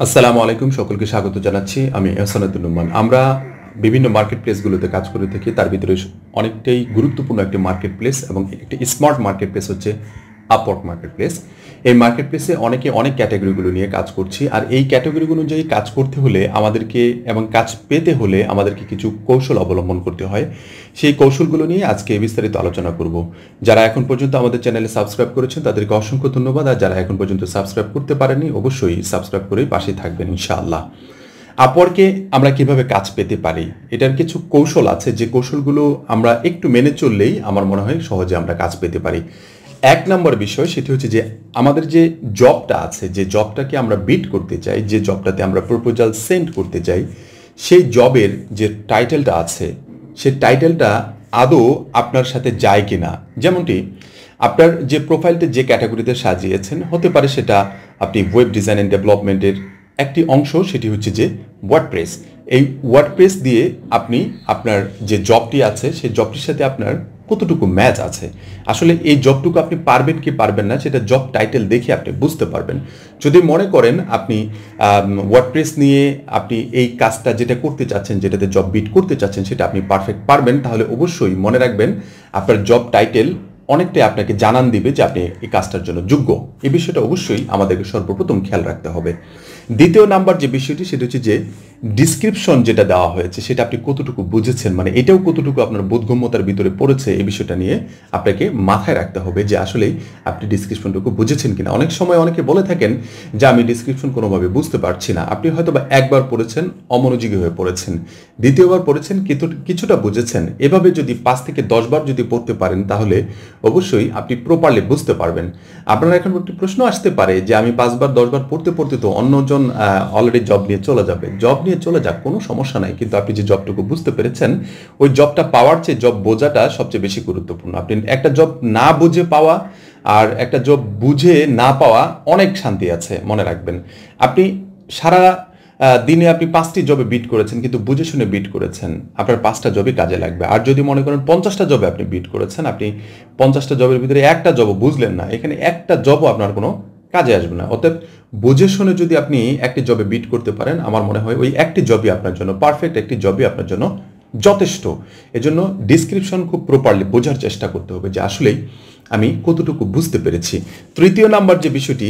আসসালামু আলাইকুম, সকলকে স্বাগত জানাচ্ছি। আমি আহসান উদ্দিন নোমান। আমরা বিভিন্ন মার্কেট প্লেসগুলোতে কাজ করে থাকি। তার ভিতরে অনেকটাই গুরুত্বপূর্ণ একটি মার্কেট প্লেস এবং একটি স্মার্ট মার্কেট প্লেস হচ্ছে আপওয়ার্ক মার্কেট প্লেস। এই মার্কেট প্লেসে অনেক ক্যাটাগরিগুলো নিয়ে কাজ করছি। আর এই ক্যাটাগরিগুলো অনুযায়ী কাজ করতে হলে আমাদেরকে এবং কাজ পেতে হলে আমাদেরকে কিছু কৌশল অবলম্বন করতে হয়। সেই কৌশলগুলো নিয়ে আজকে বিস্তারিত আলোচনা করব। যারা এখন পর্যন্ত আমাদের চ্যানেলে সাবস্ক্রাইব করেছেন তাদেরকে অসংখ্য ধন্যবাদ। আর যারা এখন পর্যন্ত সাবস্ক্রাইব করতে পারেননি অবশ্যই সাবস্ক্রাইব করে পাশে থাকবেন ইনশাআল্লাহ। আপওয়ার্কে আমরা কিভাবে কাজ পেতে পারি, এটার কিছু কৌশল আছে, যে কৌশলগুলো আমরা একটু মেনে চললেই আমার মনে হয় সহজে আমরা কাজ পেতে পারি। এক নম্বর বিষয় সেটি হচ্ছে যে আমাদের যে জবটা আছে, যে জবটাকে আমরা বিড করতে চাই, যে জবটাতে আমরা প্রপোজাল সেন্ড করতে চাই, সেই জবের যে টাইটেলটা আছে সেই টাইটেলটা আদৌ আপনার সাথে যায় কিনা। যেমনটি আপনার যে প্রোফাইলটা যে ক্যাটাগরিতে সাজিয়েছেন, হতে পারে সেটা আপনি ওয়েব ডিজাইন অ্যান্ড ডেভেলপমেন্টের একটি অংশ, সেটি হচ্ছে যে ওয়ার্ডপ্রেস। এই ওয়ার্ডপ্রেস দিয়ে আপনি আপনার যে জবটি আছে সেই জবটির সাথে আপনার কতটুকু ম্যাচ আছে, আসলে এই জবটুকু আপনি পারবেন কি পারবেন না সেটা জব টাইটেল দেখে আপনি বুঝতে পারবেন। যদি মনে করেন আপনি ওয়ার্ডপ্রেস নিয়ে আপনি এই কাজটা যেটা করতে চাচ্ছেন, যেটাতে জব বিট করতে চাচ্ছেন, সেটা আপনি পারফেক্ট পারবেন, তাহলে অবশ্যই মনে রাখবেন আপনার জব টাইটেল অনেকটাই আপনাকে জানান দিবে যে আপনি এই কাজটার জন্য যোগ্য। এই বিষয়টা অবশ্যই আমাদেরকে সর্বপ্রথম খেয়াল রাখতে হবে। দ্বিতীয় নাম্বার যে বিষয়টি সেটা হচ্ছে যে ডিসক্রিপশন যেটা দেওয়া হয়েছে সেটা আপনি কতটুকু বুঝেছেন, মানে এটাও কতটুকু আপনার বোধগম্যতার ভিতরে পড়েছে, এই বিষয়টা নিয়ে আপনাকে মাথায় রাখতে হবে যে আসলে আপনি ডিসক্রিপশনটুকু বুঝেছেন কিনা। অনেক সময় অনেকে বলে থাকেন যে আমি ডিসক্রিপশন কোনোভাবে বুঝতে পারছি না। আপনি হয়তো বা একবার পড়েছেন, অমনোযোগী হয়ে পড়েছেন, দ্বিতীয়বার পড়েছেন, কিছুটা বুঝেছেন। এভাবে যদি 5 থেকে 10 বার যদি পড়তে পারেন তাহলে অবশ্যই আপনি প্রপারলি বুঝতে পারবেন। আপনার এখন একটি প্রশ্ন আসতে পারে যে আমি 5 বার 10 বার পড়তে পড়তে তো অন্যজন অলরেডি জব নিয়ে চলে যাবে। জব নিয়ে চলে যাক, কোনো সমস্যা নাই, কিন্তু আপনি যে জবটুকু বুঝতে পেরেছেন ওই জবটা পাওয়ার চেয়ে জব বোঝাটা সবচেয়ে বেশি গুরুত্বপূর্ণ। আপনি একটা জব না বুঝে পাওয়া আর একটা জব বুঝে না পাওয়া অনেক শান্তি আছে, মনে রাখবেন। আপনি সারা দিনে আপনি 5টি জবে বিট করেছেন, কিন্তু বুঝে শুনে বিট করেছেন, আপনার 5টা জবই কাজে লাগবে। আর যদি মনে করেন 50টা জবে আপনি বিট করেছেন, আপনি 50টা জবের ভিতরে একটা জবও বুঝলেন না, এখানে একটা জবও আপনার কোনো কাজে আসবে না। অতএব বুঝে শুনে যদি আপনি একটি জবে বিট করতে পারেন, আমার মনে হয় ওই একটি জবই আপনার জন্য পারফেক্ট, একটি জবই আপনার জন্য যথেষ্ট। এজন্য ডিসক্রিপশন খুব প্রপারলি বোঝার চেষ্টা করতে হবে যে আসলেই আমি কতটুকু বুঝতে পেরেছি। তৃতীয় নাম্বার যে বিষয়টি,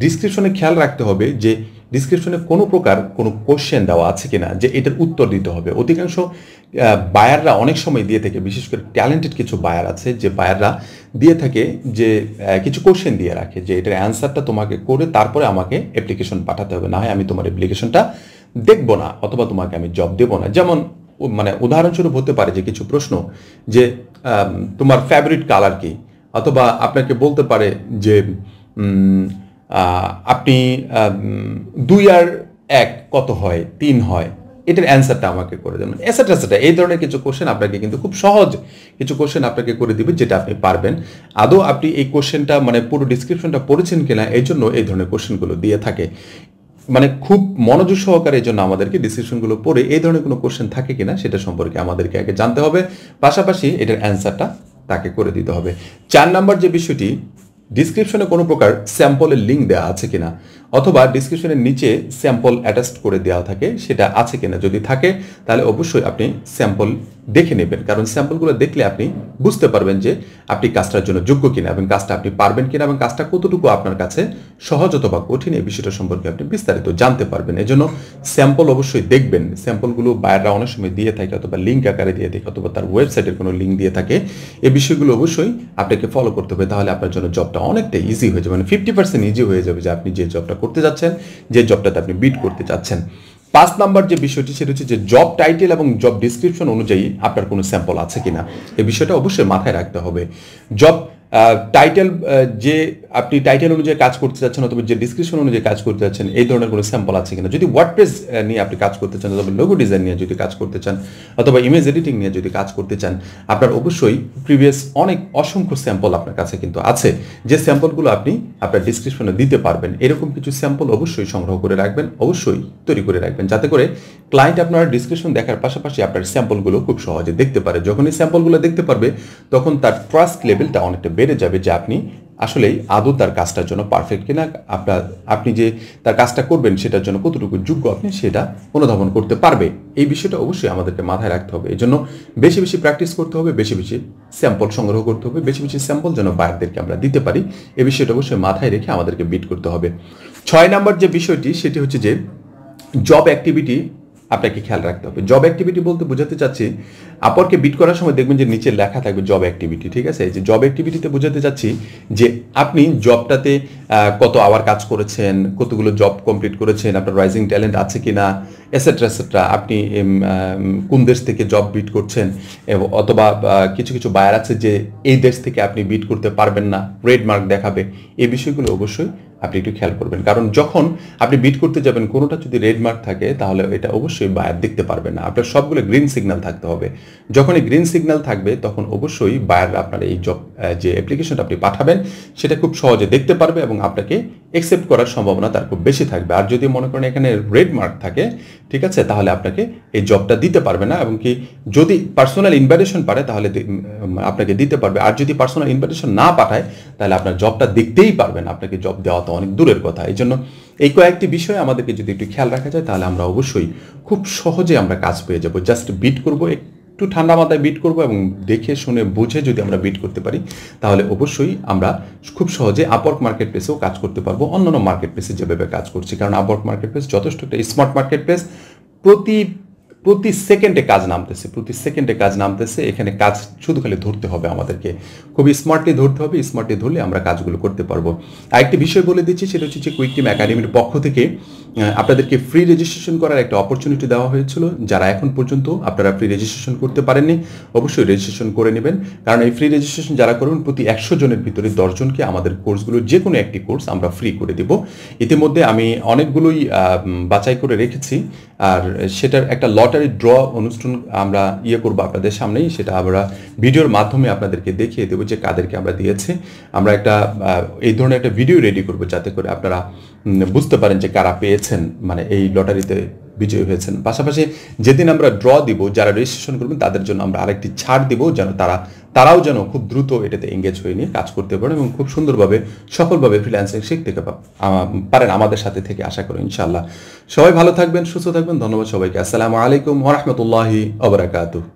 ডিসক্রিপশনে খেয়াল রাখতে হবে যে ডিসক্রিপশনে কোনো প্রকার কোনো কোশ্চেন দেওয়া আছে কিনা, যে এটার উত্তর দিতে হবে। অধিকাংশ বায়াররা অনেক সময় দিয়ে থাকে, বিশেষ করে ট্যালেন্টেড কিছু বায়ার আছে যে বায়াররা দিয়ে থাকে যে কিছু কোশ্চেন দিয়ে রাখে যে এটার অ্যান্সারটা তোমাকে করে তারপরে আমাকে অ্যাপ্লিকেশন পাঠাতে হবে, না হয় আমি তোমার অ্যাপ্লিকেশনটা দেখবো না অথবা তোমাকে আমি জব দেবো না। যেমন মানে উদাহরণস্বরূপ হতে পারে যে কিছু প্রশ্ন যে তোমার ফেভারিট কালার কি, অথবা আপনাকে বলতে পারে যে আপনি 2 আর 1 কত হয়, 3 হয়, এটার অ্যান্সারটা আমাকে করে দেবেন, এসেট্রা। এই ধরনের কিছু কোশ্চেন আপনাকে কিন্তু খুব সহজ কিছু কোশ্চেন আপনাকে করে দিবে, যেটা আপনি পারবেন। আদৌ আপনি এই কোশ্চেনটা মানে পুরো ডিসক্রিপশনটা পড়েছেন কিনা, এই জন্য এই ধরনের কোশ্চেনগুলো দিয়ে থাকে। মানে খুব মনোযোগ সহকারে এই জন্য আমাদেরকে ডিসক্রিপশনগুলো পড়ে এই ধরনের কোনো কোশ্চেন থাকে কিনা সেটা সম্পর্কে আমাদেরকে আগে জানতে হবে, পাশাপাশি এটার অ্যান্সারটা তাকে করে দিতে হবে। 4 নাম্বার যে বিষয়টি, ডিসক্রিপশনে কোনো প্রকার স্যাম্পলের লিঙ্ক দেওয়া আছে কিনা, অথবা ডিসক্রিপশনের নিচে স্যাম্পল অ্যাটাচ করে দেওয়া থাকে, সেটা আছে কিনা। যদি থাকে তাহলে অবশ্যই আপনি স্যাম্পল দেখে নেবেন, কারণ স্যাম্পলগুলো দেখলে আপনি বুঝতে পারবেন যে আপনি কাজটার জন্য যোগ্য কিনা এবং কাজটা আপনি পারবেন কিনা এবং কাজটা কতটুকু আপনার কাছে সহজ অথবা কঠিন, এই বিষয়টা সম্পর্কে আপনি বিস্তারিত জানতে পারবেন। এজন্য স্যাম্পল অবশ্যই দেখবেন। স্যাম্পলগুলো বায়াররা অনেক সময় দিয়ে থাকে, অথবা লিঙ্ক আকারে দিয়ে থাকে, অথবা তার ওয়েবসাইটের কোনো লিঙ্ক দিয়ে থাকে। এই বিষয়গুলো অবশ্যই আপনাকে ফলো করতে হবে, তাহলে আপনার জন্য জবটা অনেকটা ইজি হয়ে যাবে, মানে 50% ইজি হয়ে যাবে যে আপনি যে জবটা করতে যাচ্ছেন, যে জবটাতে আপনি বিট করতে চাচ্ছেন। 5 নাম্বার যে বিষয়টি সেটা হচ্ছে যে জব টাইটেল এবং জব ডিসক্রিপশন অনুযায়ী আপনার কোনো স্যাম্পল আছে কিনা, এই বিষয়টা অবশ্যই মাথায় রাখতে হবে। জব টাইটেল যে আপনি টাইটেল অনুযায়ী কাজ করতে চাচ্ছেন, অথবা যে ডিসক্রিপশন অনুযায়ী কাজ করতে চাচ্ছেন, এই ধরনের কোনো স্যাম্পল আছে কিনা। যদি ওয়ার্ডপ্রেস নিয়ে আপনি কাজ করতে চান, অথবা লোগো ডিজাইন নিয়ে যদি কাজ করতে চান, অথবা ইমেজ এডিটিং নিয়ে যদি কাজ করতে চান, আপনার অবশ্যই প্রিভিয়াস অসংখ্য স্যাম্পল আপনার কাছে কিন্তু আছে, যে স্যাম্পলগুলো আপনি আপনার ডিসক্রিপশনে দিতে পারবেন। এরকম কিছু স্যাম্পল অবশ্যই সংগ্রহ করে রাখবেন, অবশ্যই তৈরি করে রাখবেন, যাতে করে ক্লায়েন্ট আপনার ডিসক্রিপশন দেখার পাশাপাশি আপনার স্যাম্পলগুলো খুব সহজে দেখতে পারে। যখনই স্যাম্পলগুলো দেখতে পারবে তখন তার ট্রাস্ট লেভেলটা অনেকটা বেড়ে যাবে যে আপনি আসলেই আদৌ তার কাজটার জন্য পারফেক্ট কিনা, আপনি যে তার কাজটা করবেন সেটার জন্য কতটুকু যোগ্য আপনি সেটা অনুধাবন করতে পারবে। এই বিষয়টা অবশ্যই আমাদেরকে মাথায় রাখতে হবে। এই জন্য বেশি বেশি প্র্যাকটিস করতে হবে, বেশি বেশি স্যাম্পল সংগ্রহ করতে হবে, বেশি বেশি স্যাম্পল যেন বায়ারদেরকে আমরা দিতে পারি, এই বিষয়টা অবশ্যই মাথায় রেখে আমাদেরকে বিট করতে হবে। 6 নম্বর যে বিষয়টি সেটি হচ্ছে যে জব অ্যাক্টিভিটি আপনাকে খেয়াল রাখতে হবে। জব অ্যাক্টিভিটি বলতে বোঝাতে চাচ্ছি, আপওয়ার্কে বিট করার সময় দেখবেন যে নিচে লেখা থাকবে জব অ্যাক্টিভিটি, ঠিক আছে? এই যে জব অ্যাক্টিভিটিতে বোঝাতে চাচ্ছি যে আপনি জবটাতে কত আওয়ার কাজ করেছেন, কতগুলো জব কমপ্লিট করেছেন, আপনার রাইজিং ট্যালেন্ট আছে কিনা, এসেট্রা এসেট্রা, আপনি কোন দেশ থেকে জব বিট করছেন, অথবা কিছু কিছু বায়ার আছে যে এই দেশ থেকে আপনি বিট করতে পারবেন না, রেড মার্ক দেখাবে। এই বিষয়গুলো অবশ্যই আপনি একটু খেয়াল করবেন, কারণ যখন আপনি বিট করতে যাবেন কোনোটা যদি রেড মার্ক থাকে তাহলে এটা অবশ্যই বায়ার দেখতে পারবে না। আপনার সবগুলো গ্রিন সিগন্যাল থাকতে হবে। যখন এই গ্রিন সিগন্যাল থাকবে তখন অবশ্যই বায়ার আপনার এই জব যে অ্যাপ্লিকেশনটা আপনি পাঠাবেন সেটা খুব সহজে দেখতে পারবে এবং আপনাকে অ্যাকসেপ্ট করার সম্ভাবনা তার খুব বেশি থাকবে। আর যদি মনে করেন এখানে রেড মার্ক থাকে, ঠিক আছে, তাহলে আপনাকে এই জবটা দিতে পারবে না, এবং কি যদি পার্সোনাল ইনভাইটেশন পারে তাহলে আপনাকে দিতে পারবে। আর যদি পার্সোনাল ইনভাইটেশন না পাঠায় তাহলে আপনার জবটা দেখতেই পারবেন, আপনাকে জব দেওয়া তো অনেক দূরের কথা। এই জন্য এই কয়েকটি বিষয় আমাদেরকে যদি একটু খেয়াল রাখা যায় তাহলে আমরা অবশ্যই খুব সহজে আমরা কাজ পেয়ে যাব। জাস্ট বিট করব, একটু ঠান্ডা মাথায় বিট করব এবং দেখে শুনে বুঝে যদি আমরা বিট করতে পারি তাহলে অবশ্যই আমরা খুব সহজে আপওয়ার্ক মার্কেট প্লেসেও কাজ করতে পারবো, অন্যান্য মার্কেট প্লেসে যেভাবে কাজ করছি। কারণ আপওয়ার্ক মার্কেট প্লেস যথেষ্ট একটা স্মার্ট মার্কেট প্লেস। প্রতি সেকেন্ডে কাজ নামতেছে, এখানে কাজ শুধু খালি ধরতে হবে, আমাদেরকে খুবই স্মার্টলি ধরতে হবে। স্মার্টলি ধরলে আমরা কাজগুলো করতে পারবো। আরেকটি বিষয় বলে দিচ্ছি, সেটা হচ্ছে যে কুইক টিম একাডেমির পক্ষ থেকে আপনাদেরকে ফ্রি রেজিস্ট্রেশন করার একটা অপরচুনিটি দেওয়া হয়েছিল। যারা এখন পর্যন্ত আপনারা ফ্রি রেজিস্ট্রেশন করতে পারেননি অবশ্যই রেজিস্ট্রেশন করে নেবেন, কারণ এই ফ্রি রেজিস্ট্রেশন যারা করবেন প্রতি 100 জনের ভিতরে 10 জনকে আমাদের কোর্সগুলোর যে কোনো একটি কোর্স আমরা ফ্রি করে দেব। ইতিমধ্যে আমি অনেকগুলোই বাছাই করে রেখেছি, আর সেটার একটা লটারি ড্র অনুষ্ঠান আমরা করবো আপনাদের সামনেই, সেটা আমরা ভিডিওর মাধ্যমে আপনাদেরকে দেখিয়ে দেবো যে কাদেরকে আমরা দিয়েছি। আমরা একটা এই ধরনের একটা ভিডিও রেডি করবো যাতে করে আপনারা বুঝতে পারেন যে কারা পেয়েছেন, মানে এই লটারিতে বিজয়ী হয়েছেন। পাশাপাশি যেদিন আমরা ড্র দিব, যারা রেজিস্ট্রেশন করবেন তাদের জন্য আমরা আরেকটি ছাড় দিব, যেন তারাও যেন খুব দ্রুত এটাতে এঙ্গেজ হয়ে নিয়ে কাজ করতে পারেন এবং খুব সুন্দরভাবে সফলভাবে ফ্রিল্যান্সিং শিখতে পারেন আমাদের সাথে থেকে, আশা করি ইনশাআল্লাহ। সবাই ভালো থাকবেন, সুস্থ থাকবেন। ধন্যবাদ সবাইকে। আসসালামু আলাইকুম ওয়া রাহমাতুল্লাহি ওয়া বারাকাতুহু।